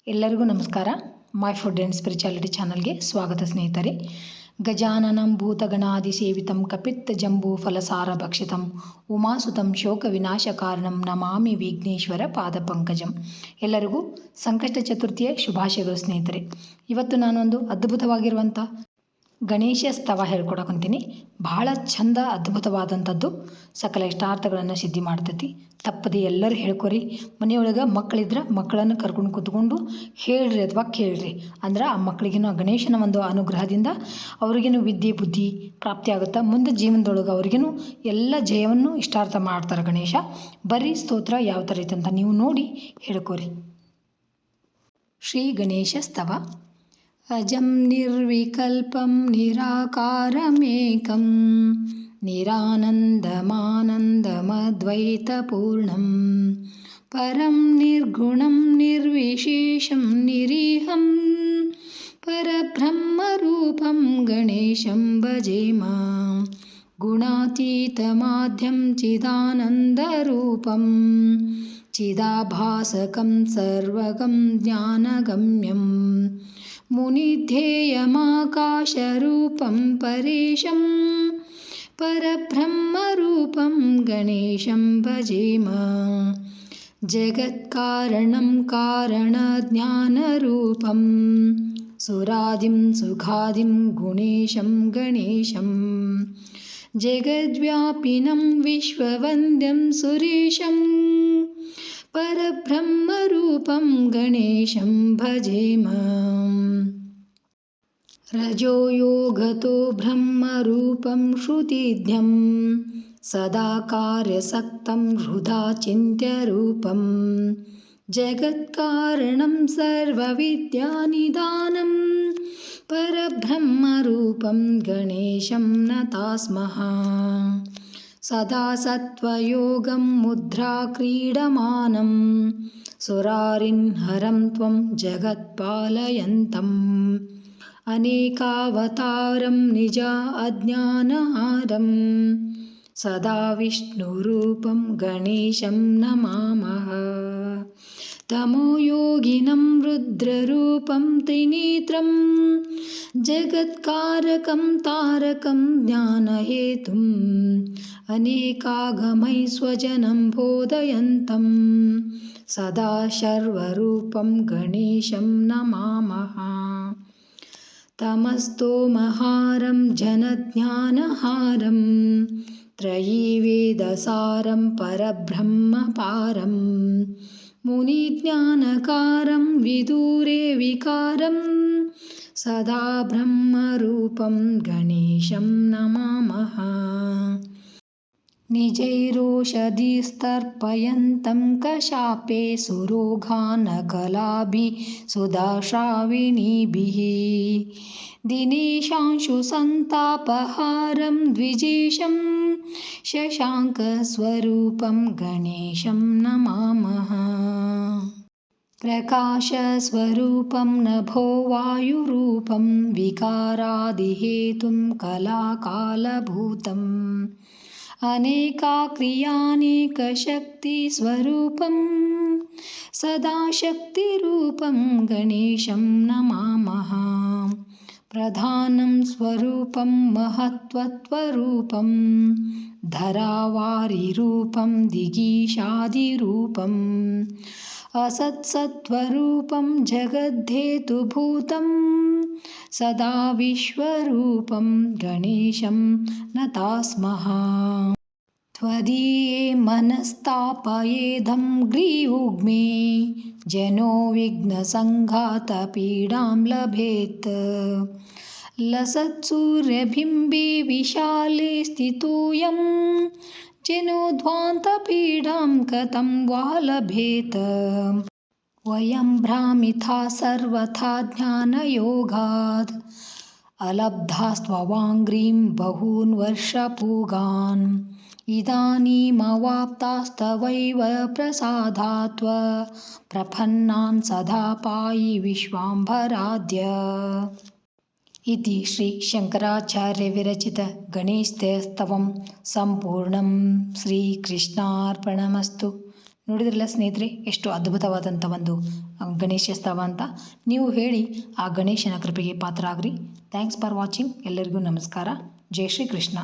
ಎಲ್ಲರಿಗೂ ನಮಸ್ಕಾರ. My food and spirituality ಚಾನಲ್ಗೆ ಸ್ವಾಗತ ಸ್ನೇಹಿತರೆ. ಗಜಾನನಂ ಭೂತಗಣಾದಿ ಸೇವಿತಂ ಕಪಿತ್ತ ಜಂಬೂ ಫಲಸಾರ ಭಕ್ಷಿತಂ ಉಮಾಸುತಂ ಶೋಕ ವಿನಾಶ ಕಾರಣಂ ನಮಾಮಿ ವಿಘ್ನೇಶ್ವರ ಪಾದ ಪಂಕಜಂ. ಎಲ್ಲರಿಗೂ ಸಂಕಷ್ಟ ಚತುರ್ಥಿಯ ಶುಭಾಶಯಗಳು ಸ್ನೇಹಿತರೆ. ಇವತ್ತು ನಾನೊಂದು ಅದ್ಭುತವಾಗಿರುವಂಥ ಗಣೇಶ ಸ್ತವ ಹೇಳ್ಕೊಡಕೊಂತೀನಿ. ಭಾಳ ಚಂದ ಅದ್ಭುತವಾದಂಥದ್ದು, ಸಕಲ ಇಷ್ಟಾರ್ಥಗಳನ್ನು ಸಿದ್ಧಿ ಮಾಡ್ತೈತಿ. ತಪ್ಪದೆ ಎಲ್ಲರೂ ಹೇಳ್ಕೊರಿ. ಮನೆಯೊಳಗೆ ಮಕ್ಕಳಿದ್ರೆ ಮಕ್ಕಳನ್ನು ಕರ್ಕೊಂಡು ಕೂತ್ಕೊಂಡು ಹೇಳ್ರಿ ಅಥವಾ ಕೇಳ್ರಿ. ಅಂದ್ರೆ ಆ ಮಕ್ಕಳಿಗೇನು ಆ ಗಣೇಶನ ಒಂದು ಅನುಗ್ರಹದಿಂದ ಅವ್ರಿಗೇನು ವಿದ್ಯೆ ಬುದ್ಧಿ ಪ್ರಾಪ್ತಿ ಆಗುತ್ತೆ. ಮುಂದೆ ಜೀವನದೊಳಗೆ ಅವ್ರಿಗೇನು ಎಲ್ಲ ಜಯವನ್ನು ಇಷ್ಟಾರ್ಥ ಮಾಡ್ತಾರೆ ಗಣೇಶ. ಬರೀ ಸ್ತೋತ್ರ ಯಾವ ಥರ ಐತೆ ಅಂತ ನೀವು ನೋಡಿ ಹೇಳ್ಕೊರಿ. ಶ್ರೀ ಗಣೇಶ ಸ್ತವ. ಅಜಂ ನಿರ್ವಿಕಲ್ಪಂ ನಿರಾಕಾರಮೇಕಂ ನಿರಾನಂದಮಾನಂದಮದ್ವೈತಪೂರ್ಣಂ ಪರಂ ನಿರ್ಗುಣಂ ನಿರ್ವಿಶೇಷಂ ನಿರೀಹಂ ಪರಬ್ರಹ್ಮರೂಪಂ ಗಣೇಶಂ ಭಜೇಮ. ಗುಣಾತೀತಮಾದ್ಯಂ ಚಿದಾನಂದರೂಪಂ ಚಿದಾಭಾಸಕಂ ಸರ್ವಗಂ ಜ್ಞಾನಗಮ್ಯಂ ಮುನಿಧ್ಯೇಯಮಾಕಾಶರೂಪಂ ಪರೇಶಂ ಪರಬ್ರಹ್ಮರೂಪಂ ಗಣೇಶಂ ಭಜೇಮ. ಜಗತ್ಕಾರಣಂ ಕಾರಣಜ್ಞಾನರೂಪಂ ಸುರಾದಿಂ ಸುಖಾದಿಂ ಗುಣೇಶಂ ಗಣೇಶಂ. ಜಗದ್ವ್ಯಾಪಿನಂ ವಿಶ್ವವಂದ್ಯಂ ಸುರೇಶಂ ಪರಬ್ರಹ್ಮರೂಪಂ ಗಣೇಶಂ ಭಜೇಮ. ರಜೋ ಯೋಗತೋ ಬ್ರಹ್ಮರೂಪಂ ಶ್ರುತಿಧ್ಯಂ ಸದಾ ಕಾರ್ಯಸಕ್ತಂ ಹೃದಾ ಚಿಂತ್ಯರೂಪಂ. ಜಗತ್ಕಾರಣಂ ಸರ್ವವಿದ್ಯಾನಿಧಾನಂ ಪರಬ್ರಹ್ಮರೂಪಂ ಗಣೇಶಂ ನತಾಸ್ಮಃ. ಸದಾ ಸತ್ವಯೋಗಂ ಮುದ್ರಾ ಕ್ರೀಡಮಾನಂ ಸುರಾರಿನ್ ಹರಂ ತ್ವಂ ಜಗತ್ಪಾಲಯಂತಂ. ಅನೇಕಾವತಾರಂ ನಿಜ ಅಜ್ಞಾನಹಾರಂ ಸದಾ ವಿಷ್ಣುರೂಪಂ ಗಣೇಶಂ ನಮಾಮಃ. ತಮೋಯೋಗಿನಂ ರುದ್ರರೂಪಂ ತ್ರಿನೇತ್ರಂ ಜಗತ್ಕಾರಕಂ ತಾರಕಂ ಜ್ಞಾನಹೇತುಂ ಅನೇಕಾಗಮೈ ಸ್ವಜನಂ ಬೋಧಯಂತಂ ಸದಾ ಶರ್ವರೂಪಂ ಗಣೇಶಂ ನಮಾಮಃ. ತಮಸ್ತೋಮಹಾರಂ ಜನಜ್ಞಾನಹಾರಂ ತ್ರಯೀವೇದಸಾರಂ ಪರಬ್ರಹ್ಮಪಾರಂ ಮುನಿಜ್ಞಾನಕಾರಂ ವಿದೂರೇ ವಿಕಾರಂ ಸದಾ ಬ್ರಹ್ಮರೂಪಂ ಗಣೇಶಂ ನಮಾಮಃ. ನಿಜೈರೋಷಧಿಸ್ತರ್ಪಯಂತಂ ಕಶಾಪೇ ಸುರೋಘಾನಕಲಾಭಿಃ ಸುಧಾಶ್ರಾವಿಣೀಭಿಃ. ದಿನೇಶಾಂಶು ಸಂತಾಪಹಾರಂ ದ್ವಿಜೇಶಂ ಶಶಾಂಕಸ್ವರೂಪಂ ಗಣೇಶಂ ನಮಾಮಃ. ಪ್ರಕಾಶಸ್ವರೂಪಂ ನಭೋ ವಾಯುರೂಪಂ ವಿಕಾರಾದಿಹೇತುಂ ಕಲಾಕಾಲಭೂತಂ. ಅನೇಕಾಕ್ರಿಯಾನೇಕಶಕ್ತಿಸ್ವರೂಪಂ ಸದಾ ಶಕ್ತಿರೂಪಂ ಗಣೇಶಂ ನಮಾಮಃ. ಪ್ರಧಾನಂ ಸ್ವರೂಪಂ ಮಹತ್ವತ್ವರೂಪಂ ಧರಾವಾರಿರೂಪಂ ದಿಗೀಶಾದಿರೂಪಂ ಅಸತ್ಸತ್ವರೂಪಂ ಜಗದ್ಧೇತುಭೂತಂ ಸದಾ ವಿಶ್ವರೂಪಂ ಗಣೇಶಂ ನತಾಸ್ಮಃ. ತ್ವದೀಯೇ ಮನಸ್ತಾಪಯೇಧಂ ಗ್ರೀವುಗ್ಮೇ ಜನೋ ವಿಘ್ನಸಂಘಾತ ಪೀಡಾಂ ಲಭೇತ್. ಲಸತ್ಸೂರ್ಯಬಿಂಬೇ ವಿಶಾಲೇ ಸ್ಥಿತೋऽಯಂ ಜನೋಧ್ವಾಂತ ಪೀಡಾಂ ಕಥಂ ವಾ ಲಭೇತ್. ವಯಂ ಭ್ರಾಮಿಥಾ ಸರ್ವಥಾ ಜ್ಞಾನಯೋಗಾದ್ ಅಲಬ್ಧಾಸ್ತ್ವವಾಂಗ್ರೀಂ ಬಹೂನ್ ವರ್ಷಪೂಗಾನ್. ಇದಾನೀಮವಾಪ್ತಾಸ್ತವೈವ ಪ್ರಸಾದಾತ್ ತ್ವ ಪ್ರಪನ್ನಾನ್ ಸದಾ ಪಾಯಿ ವಿಶ್ವಾಂಭರಾಧ್ಯ. ಇತಿ ಶ್ರೀ ಶಂಕರಾಚಾರ್ಯ ವಿರಚಿತ ಗಣೇಶಸ್ತವಂ ಸಂಪೂರ್ಣಂ. ಶ್ರೀಕೃಷ್ಣಾರ್ಪಣಮಸ್ತು. ನೋಡಿದ್ರಲ್ಲ ಸ್ನೇಹಿತರೆ, ಎಷ್ಟು ಅದ್ಭುತವಾದಂಥ ಒಂದು ಗಣೇಶ ಸ್ತವ ಅಂತ. ನೀವು ಹೇಳಿ ಆ ಗಣೇಶನ ಕೃಪೆಗೆ ಪಾತ್ರ ಆಗ್ರಿ. Thanks for watching. ಎಲ್ಲರಿಗೂ ನಮಸ್ಕಾರ. ಜೈ ಶ್ರೀ ಕೃಷ್ಣ.